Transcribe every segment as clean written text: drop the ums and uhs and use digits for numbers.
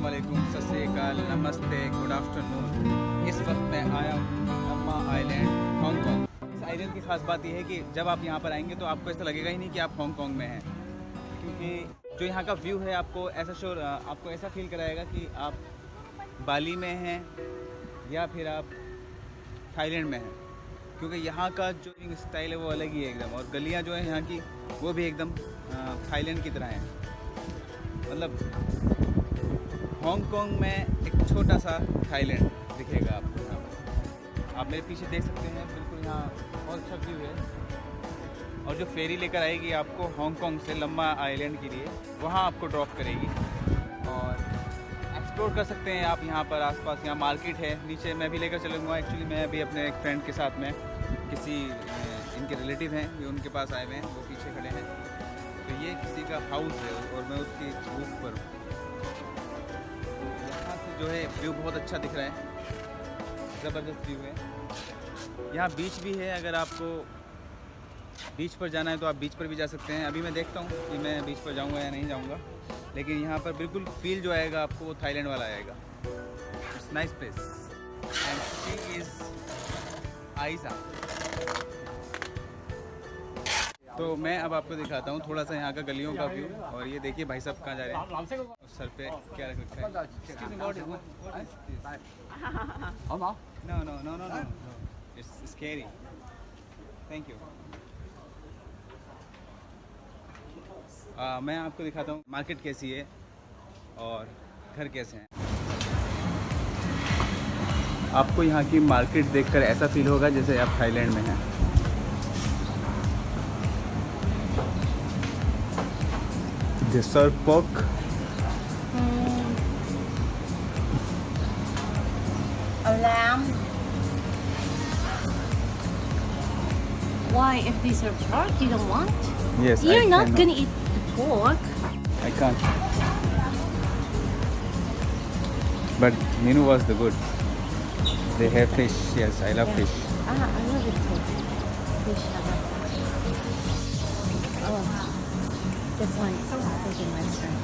वालेकुम, सत श्री अकाल, नमस्ते, गुड आफ्टरनून। इस वक्त मैं आया हूँ लम्मा आइलैंड, हांगकांग। इस आइलैंड की खास बात यह है कि जब आप यहाँ पर आएंगे तो आपको ऐसा लगेगा ही नहीं कि आप हांगकांग में हैं, क्योंकि जो यहाँ का व्यू है आपको ऐसा फील कराएगा कि आप बाली में हैं या फिर आप थाईलैंड में हैं, क्योंकि यहाँ का जो स्टाइल है वो अलग ही है एकदम। और गलियाँ जो हैं यहाँ की वो भी एकदम थाईलैंड की तरह हैं। मतलब हांगकांग में एक छोटा सा थाईलैंड दिखेगा आपको यहाँ पर। आप मेरे पीछे देख सकते हैं, बिल्कुल यहाँ बहुत अच्छा व्यू है। और जो फेरी लेकर आएगी आपको हांगकांग से लम्मा आइलैंड के लिए, वहाँ आपको ड्रॉप करेगी और एक्सप्लोर कर सकते हैं आप यहाँ पर आसपास। यहाँ मार्केट है, नीचे मैं भी लेकर चलूँगा। एक्चुअली मैं अभी अपने एक फ्रेंड के साथ में किसी इनके रिलेटिव हैं, ये उनके पास आए हुए हैं, वो पीछे खड़े हैं। तो ये किसी का हाउस है और मैं उसकी रूफ पर हूँ। यहाँ से जो है व्यू बहुत अच्छा दिख रहा है, ज़बरदस्त व्यू है। यहाँ बीच भी है, अगर आपको बीच पर जाना है तो आप बीच पर भी जा सकते हैं। अभी मैं देखता हूँ कि मैं बीच पर जाऊँगा या नहीं जाऊँगा, लेकिन यहाँ पर बिल्कुल फील जो आएगा आपको वो थाईलैंड वाला आएगा। It's nice place and she is Ayesha. तो मैं अब आपको दिखाता हूँ थोड़ा सा यहाँ का गलियों का व्यू। और ये देखिए भाई साहब कहाँ जा रहे हैं, और सर पे क्या रख रखा है। Excuse me, what is this? No, no, no, no, no. It's scary. Thank you. मैं आपको दिखाता हूँ मार्केट कैसी है और घर कैसे हैं। आपको यहाँ की मार्केट देखकर ऐसा फील होगा जैसे आप थाईलैंड में हैं। This is pork. A lamb. Why, if these are pork, you don't want? Yes, You're I not cannot. gonna eat the pork. I can't. But Minu was the good. They have fish. Yes, I love fish. I love it too. Fish. Oh, this one is Cooking restaurant.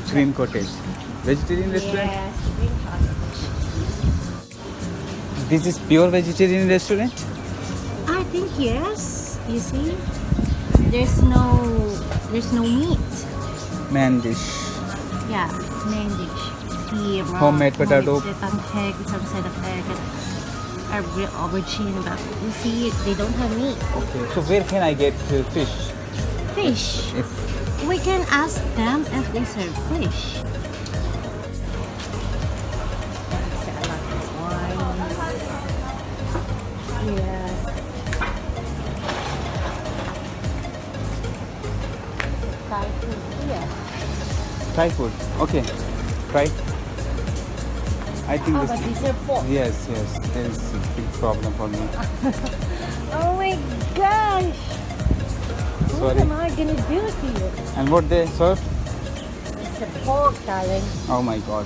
Green Cottage. Vegetarian restaurant? Yes, green cottage. This is pure vegetarian restaurant? I think yes. You see, there's no meat. Man dish. Yeah, main dish. The Homemade potato. Egg, some sort of egg, and a aubergine. But you see, they don't have meat. Okay. So where can I get fish? Fish. If We can ask them if they serve fish. Yes. Thai food here. Thai food. Okay. Try. I think Oh, this. but these are pork. Yes, yes. There is a big problem for me. Oh my gosh! What Sorry. am I gonna do to you? And what they serve? It's a pork, darling. Oh my God.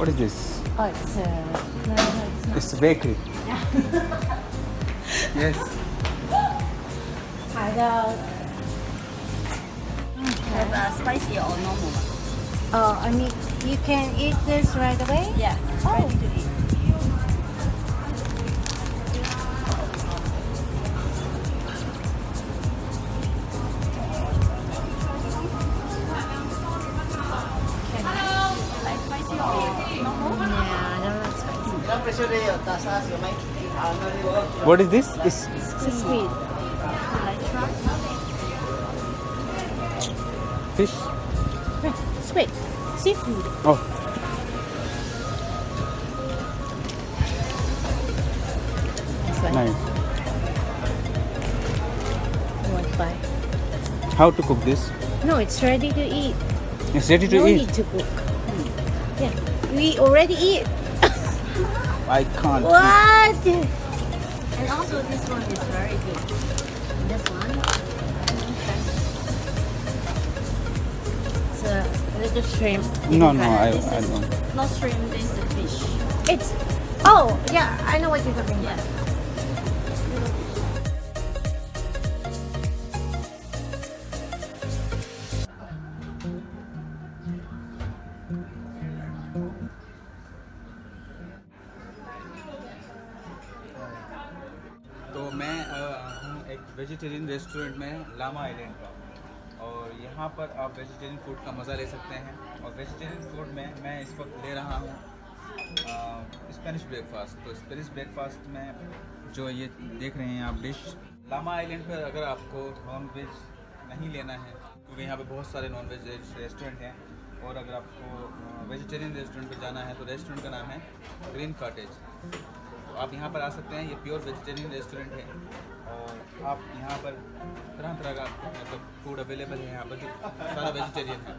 What is this? Oh, it's It's a bakery. Yes. Hello. Have spicy or normal? Oh, I mean, you can eat this right away? Yeah, Oh. ready to eat. Like spicy or normal? Yeah, I don't like spicy. What is this? It's It's sweet. Like try? fish. Sweet. Seafood. Oh. This one. Nice. You want to buy? How to cook this? No, it's ready to eat. It's ready to No eat. need to cook. Yeah, we already eat. I can't. What? And also this one is very good. This one. It's a little shrimp. No, no, This I is don't. not shrimp, this is fish. It's, oh, yeah, I know what you're talking about. Yeah. तो मैं हूँ एक vegetarian restaurant में Lama island का, और यहाँ पर आप वेजिटेरियन फूड का मज़ा ले सकते हैं। और वेजिटेरियन फूड में मैं इस वक्त ले रहा हूँ स्पेनिश ब्रेकफास्ट। तो स्पेनिश ब्रेकफास्ट में जो ये देख रहे हैं आप डिश, लामा आइलैंड पर अगर आपको नॉन वेज नहीं लेना है, क्योंकि यहाँ पे बहुत सारे नॉन वेज रेस्टोरेंट हैं, और अगर आपको वेजिटेरियन रेस्टोरेंट पर जाना है तो रेस्टोरेंट का नाम है ग्रीन कॉटेज। तो आप यहाँ पर आ सकते हैं। ये प्योर वेजिटेरियन रेस्टोरेंट है, और आप यहाँ पर तरह तरह का मतलब फूड अवेलेबल है। यहाँ पर जो सारा वेजिटेरियन है।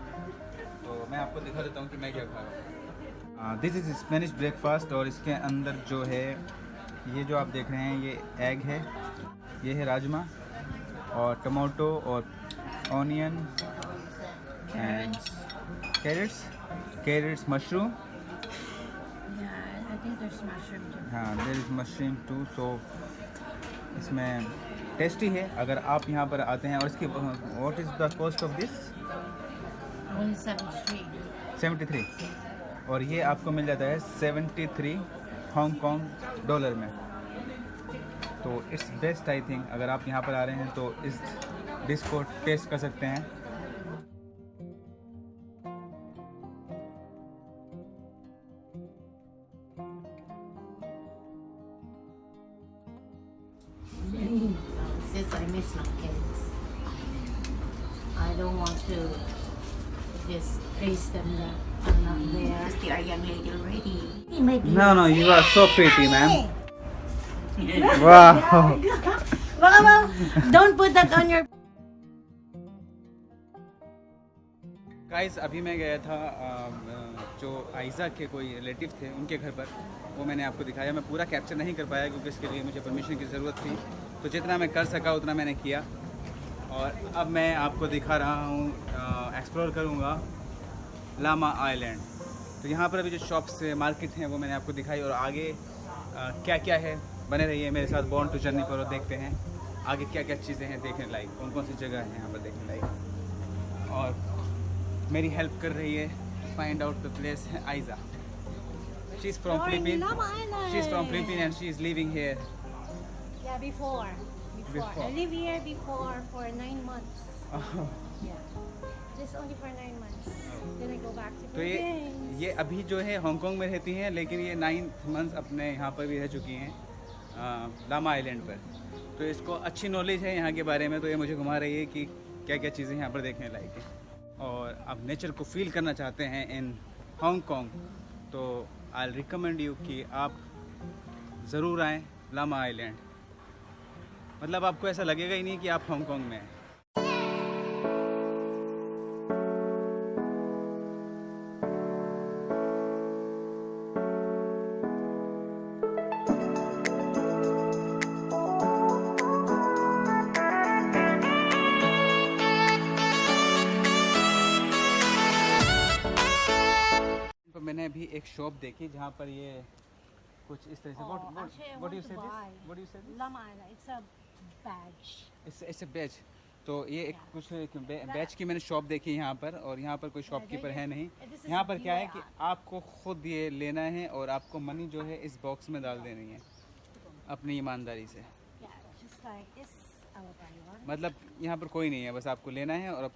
तो मैं आपको दिखा देता हूँ कि मैं क्या खा रहा हूँ। दिस इज़ स्पेनिश ब्रेकफास्ट, और इसके अंदर जो है ये जो आप देख रहे हैं ये एग है, ये है राजमा और टमाटो और onion and carrots mushroom. Yeah, I think there's mushroom too. हाँ, there is mushroom too. So इसमें टेस्टी है अगर आप यहाँ पर आते हैं। और इसकी what is the cost of this? Only 73. 73, और ये आपको मिल जाता है 73 हांगकॉन्ग डॉलर में। तो इट्स बेस्ट आई थिंक। अगर आप यहाँ पर आ रहे हैं तो इस डिश को टेस्ट कर सकते हैं। Since I miss my kids, I don't want to just face them that I'm not there. They are young lady already. No, you are so pretty, man. Wow. Mama, don't put that on your. Guys, अभी मैं गया था जो आइज़ा के कोई relative थे उनके घर पर, वो मैंने आपको दिखाया। मैं पूरा कैप्चर नहीं कर पाया क्योंकि इसके लिए मुझे परमिशन की ज़रूरत थी। तो जितना मैं कर सका उतना मैंने किया, और अब मैं आपको दिखा रहा हूँ, एक्सप्लोर करूँगा लामा आइलैंड। तो यहाँ पर अभी जो शॉप्स मार्केट हैं वो मैंने आपको दिखाई, और आगे क्या क्या है। बने रहिए मेरे साथ बॉर्न टू जर्नी पर, और देखते हैं आगे क्या क्या चीज़ें हैं देखने लायक, कौन कौन सी जगह है यहाँ पर देखने लायक। और मेरी हेल्प कर रही है find out the place Aiza. She is from Philippine, she is from Philippine and she is living here. Yeah, before. Before. I live here before for 9 months. Yeah, just only for 9 months. Then I go back to तो Philippines. ये अभी जो है Hong Kong में रहती हैं, लेकिन ये 9 मंथ्स अपने यहाँ पर भी रह चुकी हैं लामा आइलैंड पर। तो इसको अच्छी नॉलेज है यहाँ के बारे में, तो ये मुझे घुमा रही है कि क्या क्या चीज़ें यहाँ पर देखने लायक हैं। और आप नेचर को फील करना चाहते हैं इन हांगकांग, तो आई रिकमेंड यू कि आप ज़रूर आएँ लामा आइलैंड। मतलब आपको ऐसा लगेगा ही नहीं कि आप हांगकांग में हैं। तो मैंने अभी एक शॉप देखी जहाँ पर ये कुछ इस तरह से व्हाट यू से this Lama Island. It's a badge. It's a batch. तो ये एक कुछ बैच की मैंने शॉप देखी यहाँ पर, और यहाँ पर कोई शॉपकीपर है नहीं। This is यहाँ पर क्या है कि BYR. आपको खुद ये लेना है, और आपको मनी जो है इस बॉक्स में डाल देनी है अपनी ईमानदारी से। Yeah, just like this. I will buy one. मतलब यहाँ पर कोई नहीं है, बस आपको लेना है और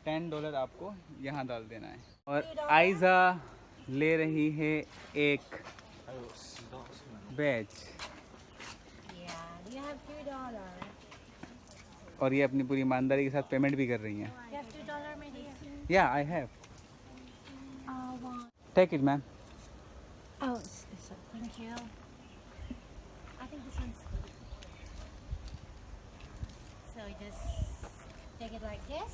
$10 आपको यहाँ डाल देना है। और आइज़ा ले रही है एक बैच, Yeah, you have $2. और ये अपनी पूरी ईमानदारी के साथ पेमेंट भी कर रही हैं। You have $2, my dear. Yeah I have, One. Take it ma'am. Oh, thank you. I think this one's good. So you just take it like this.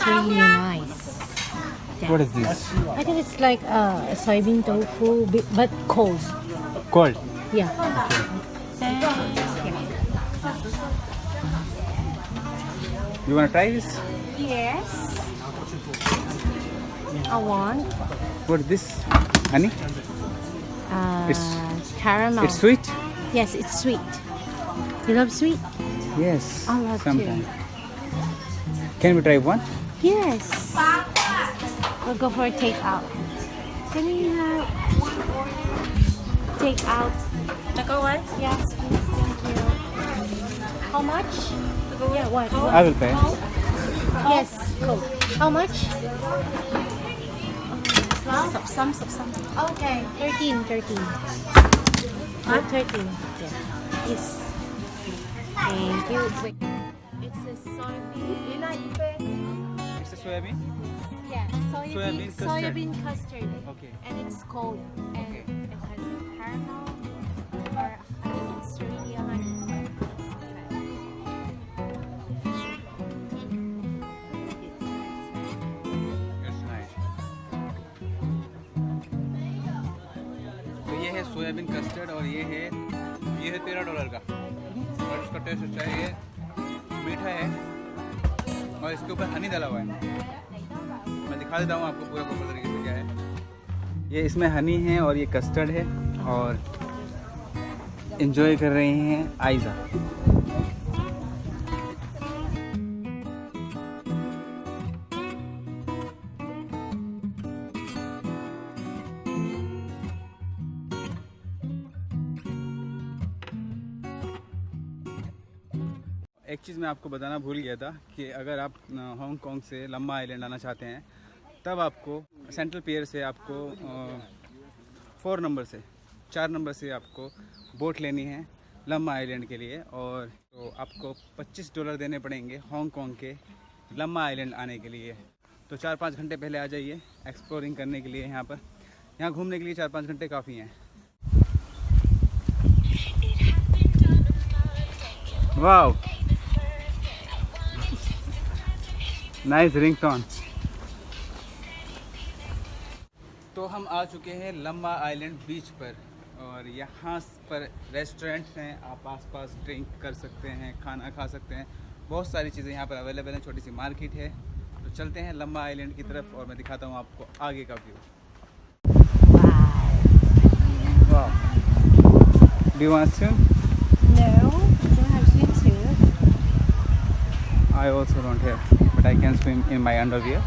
really nice. Yeah. What is this? I think it's like soybean tofu, but cold. Cold. Yeah. You wanna try this? Yes. I want What is this? Honey? It's- caramel. It's sweet? Yes, it's sweet. You love sweet? Yes. I love Sometimes. Can we try one? Yes. We'll go for a takeout. Can we have takeout? Takeout what? Yes, please. Thank you. How much? Yeah, what? I will pay. Yes, Coke. How much? Some. Okay, 13. Huh? 13. Yeah. Yes. Thank you. Wait. It's a soybean. It's a soybean? Yeah, Soybean custard. soybean custard. Okay. And it's cold. And Okay. it has a caramel. Or I think it's really a honey. It's nice. तो ये है soybean custard और ये है $13 का और इसका test अच्छा है। ये मीठा है और इसके ऊपर हनी डाला हुआ है। मैं दिखा देता हूँ आपको पूरा प्रॉपर तरीके से क्या है। ये इसमें हनी है और ये कस्टर्ड है और एंजॉय कर रहे हैं आयजा। एक चीज़ मैं आपको बताना भूल गया था कि अगर आप हांगकांग से लम्बा आइलैंड आना चाहते हैं तब आपको सेंट्रल पियर से आपको 4 नंबर से आपको बोट लेनी है लम्बा आइलैंड के लिए और तो आपको $25 देने पड़ेंगे हांगकांग के लम्बा आइलैंड आने के लिए। तो 4-5 घंटे पहले आ जाइए एक्सप्लोरिंग करने के लिए। यहाँ घूमने के लिए 4-5 घंटे काफ़ी हैं। वाह, नाइस रिंगटोन। तो हम आ चुके हैं लम्बा आइलैंड बीच पर और यहाँ पर रेस्टोरेंट्स हैं, आप आसपास ड्रिंक कर सकते हैं, खाना खा सकते हैं, बहुत सारी चीज़ें यहाँ पर अवेलेबल हैं। छोटी सी मार्केट है। तो चलते हैं लम्बा आइलैंड की तरफ और मैं दिखाता हूँ आपको आगे का व्यू। वाह, do you want to? No, don't have swimsuit. I also don't have, but I can swim in my underwear.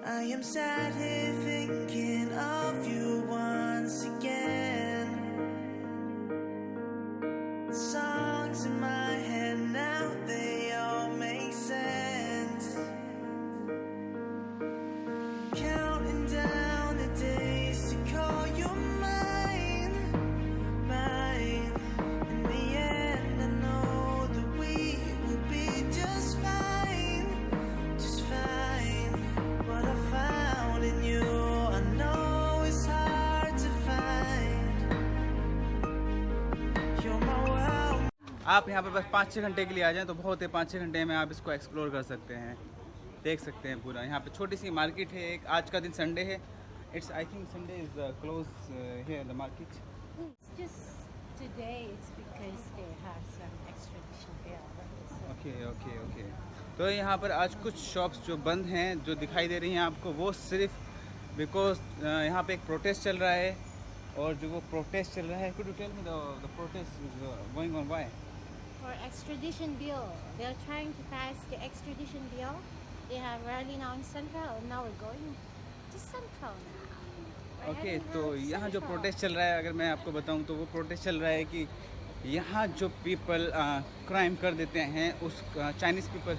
I am sat here thinking of you once again. Songs in my head now, they all make sense. Counting down the days to call you mine, mine. In the end, I know that we will be just fine, just fine. What I found in you, I know it's hard to find. You're my world. आप यहाँ पर बस 5-6 घंटे के लिए आ जाएं तो बहुत है। 5-6 घंटे में आप इसको एक्सप्लोर कर सकते हैं, देख सकते हैं पूरा। यहाँ पे छोटी सी मार्केट है। एक आज का दिन संडे है। It's I think Sunday is close here the market. It's just today. It's because they have some extradition bill. Okay okay okay. तो यहाँ पर आज कुछ शॉप्स जो बंद हैं, जो दिखाई दे रही हैं आपको, वो सिर्फ बिकॉज यहाँ पे एक प्रोटेस्ट चल रहा है और जो वो प्रोटेस्ट चल रहा है, could you tell me the protest is going on why? For extradition bill, they're trying to pass the extradition bill. They have rally now in Central, and now we're going to Central now. We're okay heading तो now to यहाँ जो Central. Protest चल रहा है, अगर मैं आपको बताऊँ तो वो प्रोटेस्ट चल रहा है कि यहाँ जो पीपल क्राइम कर देते हैं, उस चाइनीज़ पीपल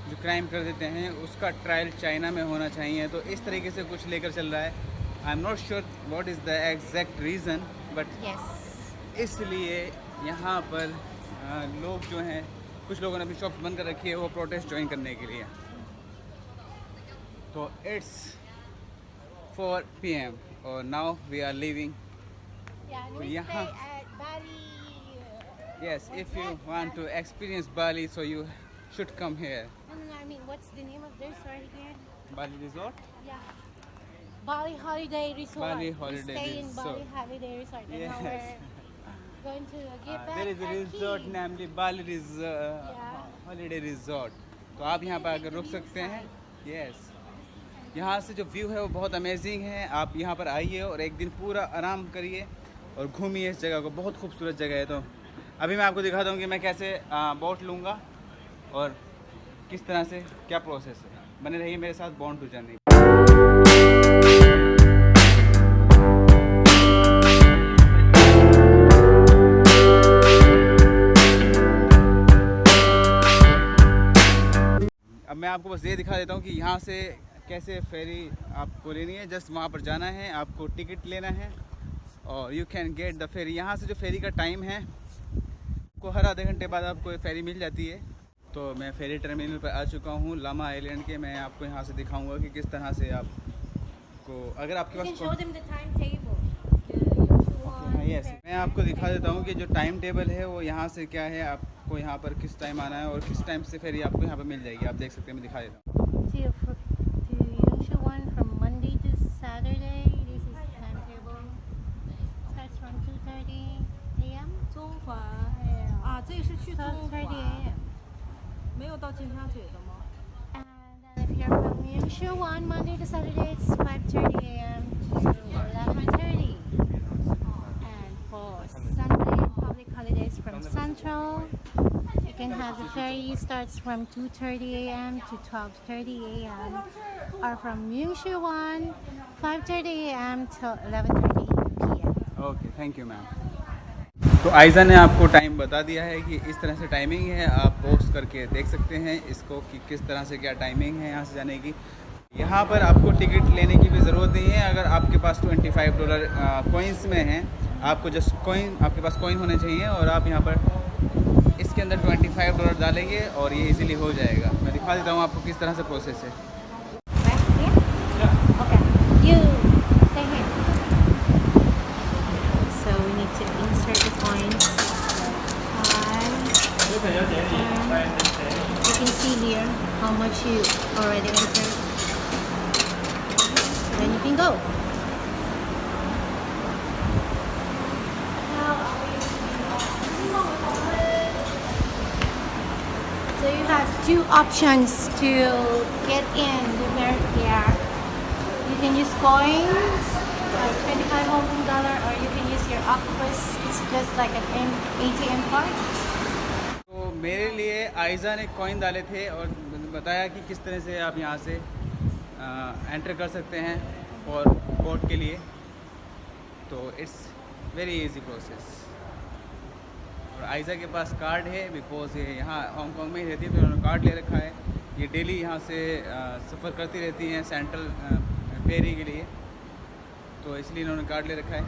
जो क्राइम कर देते हैं उसका ट्रायल चाइना में होना चाहिए। तो इस तरीके से कुछ लेकर चल रहा है। I am not sure what is the exact reason, but Yes. इसलिए यहाँ पर लोग जो हैं कुछ लोगों ने अपनी शॉप बंद कर रखी है वो प्रोटेस्ट ज्वाइन करने के लिए। तो इट्स 4 PM और now we are living. Yeah, and we Yeah. stay at Bali. Yes, what's if you that? want to experience Bali, so you should come here. No, I mean, what's the name of this right here? Bali Resort? Yeah. Bali Holiday Resort. Bali Holiday we stay in Bali Resort. Holiday Resort. And now Yes. we're going to get back There is a our resort key. named Bali Yeah. Holiday Resort. तो आप यहाँ पर आकर रुक सकते हैं। Yes, यहाँ से जो व्यू है वो बहुत अमेजिंग है। आप यहाँ पर आइए और एक दिन पूरा आराम करिए और घूमिए इस जगह को। बहुत खूबसूरत जगह है। तो अभी मैं आपको दिखाता हूँ कि मैं कैसे बोट लूँगा और किस तरह से क्या प्रोसेस है। बने रहिए मेरे साथ बॉर्न टू जर्नी। अब मैं आपको बस ये दिखा देता हूँ कि यहाँ से कैसे फेरी आपको लेनी है। जस्ट वहाँ पर जाना है, आपको टिकट लेना है और you can get the fairy. यहाँ से जो फेरी का टाइम है को हर आधे घंटे बाद आपको फेरी मिल जाती है। तो मैं फेरी टर्मिनल पर आ चुका हूँ लामा आइलैंड के। मैं आपको यहाँ से दिखाऊंगा कि किस तरह से आपको, अगर आपके You can pass show them the timetable. The yes, मैं आपको दिखा देता हूँ कि जो टाइम टेबल है वो यहाँ से क्या है। आपको यहाँ पर किस टाइम आना है और किस टाइम से फेरी आपको यहाँ पर मिल जाएगी। आप देख सकते हैं, मैं दिखा देता हूँ। To Yungshu one from Monday to Saturday. This is the timetable. Starts from 2:30 a.m. 中环 Yeah. 啊，这个是去中 12:30 环， a.m. 没有到尖沙咀的吗？ And then if you're from Yungshu one Monday to Saturday, it's 5:30 a.m. to 11:30. And for Sunday and public holidays from Central, you can have the ferry starts from 2:30 a.m. to 12:30 a.m. or from Yungshu one 5:30 a.m. till 11:30 p.m. Okay, thank you ma'am. तो आयजा ने आपको time बता दिया है कि इस तरह से टाइमिंग है। आप पोस्ट करके देख सकते हैं इसको कि किस तरह से क्या टाइमिंग है यहाँ से जाने की। यहाँ पर आपको टिकट लेने की भी ज़रूरत नहीं है। अगर आपके पास $25 कॉइन्स में हैं, आपको जस्ट कॉइन, आपके पास कॉइन होने चाहिए और आप यहाँ पर इसके अंदर $25 डालेंगे और ये इजीली हो जाएगा। मैं दिखा देता हूँ आपको किस तरह से प्रोसेस है। Back here? Okay. You stay here. So we need to insert the coins. 5, 10. You can see here how much you already entered. Then you can go. So you have two options to get in the very here. You can use coins, like $25 Hong Kong dollar, or you can use your octopus. It's just like an ATM card. तो मेरे लिए आयजा ने coin डाले थे और बताया कि किस तरह से आप यहाँ से एंटर कर सकते हैं और बोट के लिए। तो इट्स वेरी इजी प्रोसेस। और आयजा के पास कार्ड है बिकॉज ये यहाँ हांगकांग में ही रहती है, तो उन्होंने कार्ड ले रखा है। ये डेली यहाँ से सफ़र करती रहती हैं सेंट्रल फेरी के लिए, तो इसलिए इन्होंने कार्ड ले रखा है।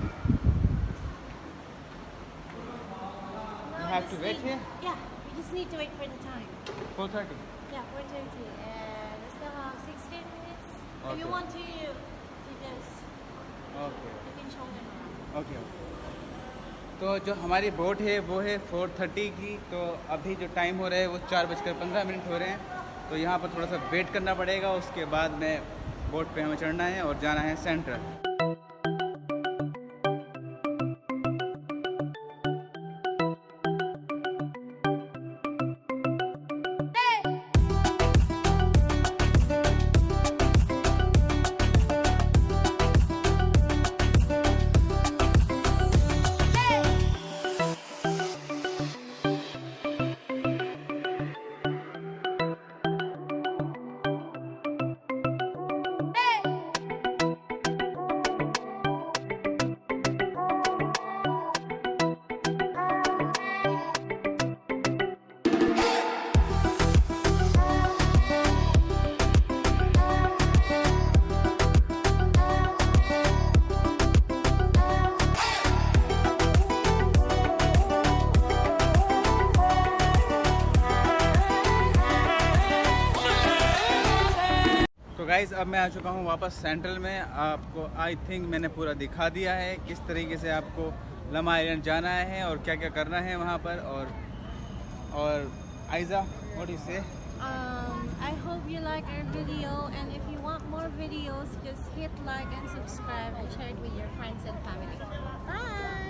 You have to wait here? Yeah, you just need to wait for the time. 4:30. Yeah, 4:30. And we still have 16 minutes. If Okay. you want to just, Okay. you can show them around. Okay. तो जो हमारी boat है वो है 4:30 की। तो अभी जो टाइम हो रहा है वो 4:15 हो रहे हैं। तो यहाँ पर थोड़ा सा वेट करना पड़ेगा। उसके बाद में बोट पे हमें चढ़ना है और जाना है सेंट्रल। गाइस अब मैं आ चुका हूँ वापस सेंट्रल में। आपको आई थिंक मैंने पूरा दिखा दिया है किस तरीके से आपको लमा आइलैंड जाना है और क्या क्या करना है वहाँ पर। और आइज़ा, व्हाट डू यू से? I hope you like our video, and if you want more videos, just hit like and subscribe and share it with your friends and family. Bye!